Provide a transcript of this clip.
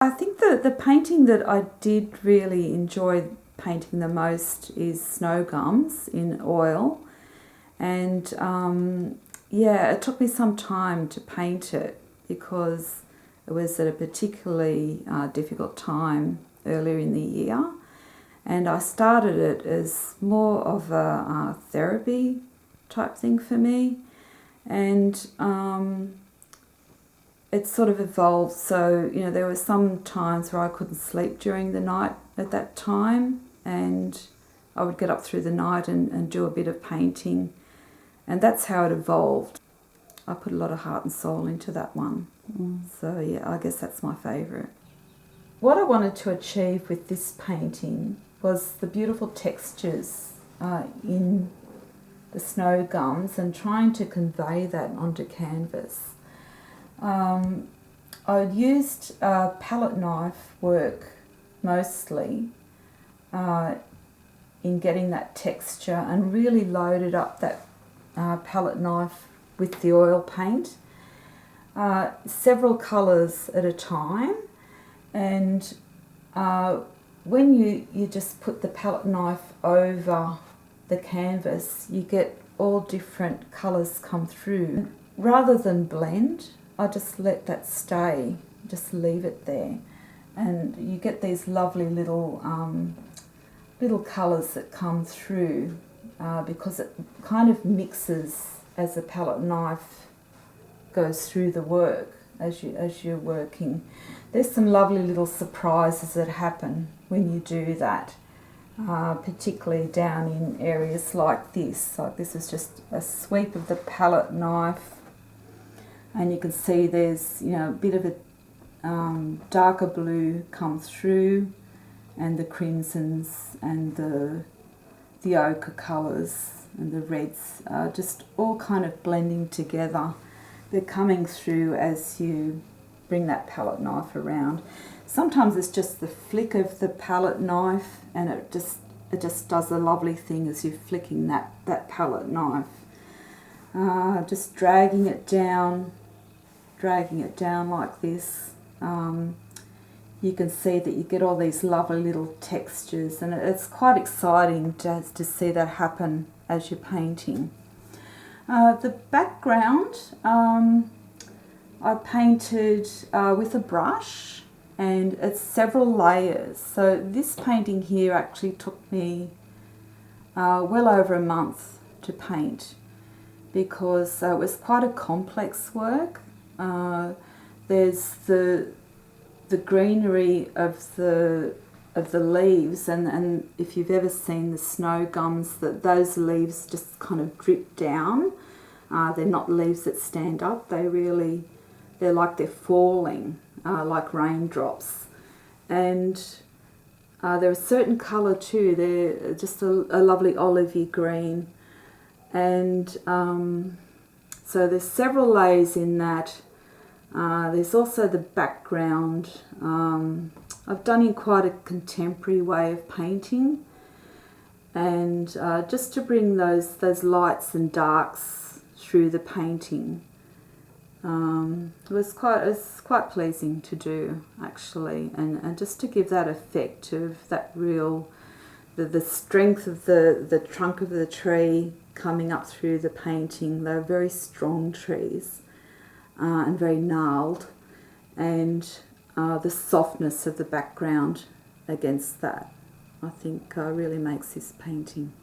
I think the painting that I did really enjoy painting the most is snow gums in oil, and yeah, it took me some time to paint it because it was at a particularly difficult time earlier in the year, and I started it as more of a therapy type thing for me, and it sort of evolved. So, you know, there were some times where I couldn't sleep during the night at that time, and I would get up through the night and do a bit of painting, and that's how it evolved. I put a lot of heart and soul into that one. So yeah, I guess that's my favourite. What I wanted to achieve with this painting was the beautiful textures in the snow gums and trying to convey that onto canvas. I used palette knife work mostly in getting that texture, and really loaded up that palette knife with the oil paint, several colours at a time, and when you just put the palette knife over the canvas, you get all different colours come through. Rather than blend, I just let that stay, just leave it there, and you get these lovely little colours that come through because it kind of mixes as the palette knife goes through the work as you're working. There's some lovely little surprises that happen when you do that, particularly down in areas like this. Like this is just a sweep of the palette knife, and you can see there's, you know, a bit of a darker blue come through, and the crimsons and the ochre colours and the reds are just all kind of blending together. They're coming through as you bring that palette knife around. Sometimes it's just the flick of the palette knife, and it just does a lovely thing as you're flicking that palette knife. Just dragging it down like this. You can see that you get all these lovely little textures, and it's quite exciting to see that happen as you're painting. The background I painted with a brush, and it's several layers. So this painting here actually took me well over a month to paint, because it was quite a complex work. There's the greenery of the leaves, and if you've ever seen the snow gums, that those leaves just kind of drip down. They're not leaves that stand up. They're like they're falling, like raindrops. And they're a certain colour too. They're just a lovely olivey green. And so there's several layers in that. There's also the background. I've done in quite a contemporary way of painting, and just to bring those lights and darks through the painting. It was quite pleasing to do, actually, and just to give that effect of that real, the strength of the trunk of the tree coming up through the painting. They're very strong trees. And very gnarled, and the softness of the background against that, I think really makes this painting.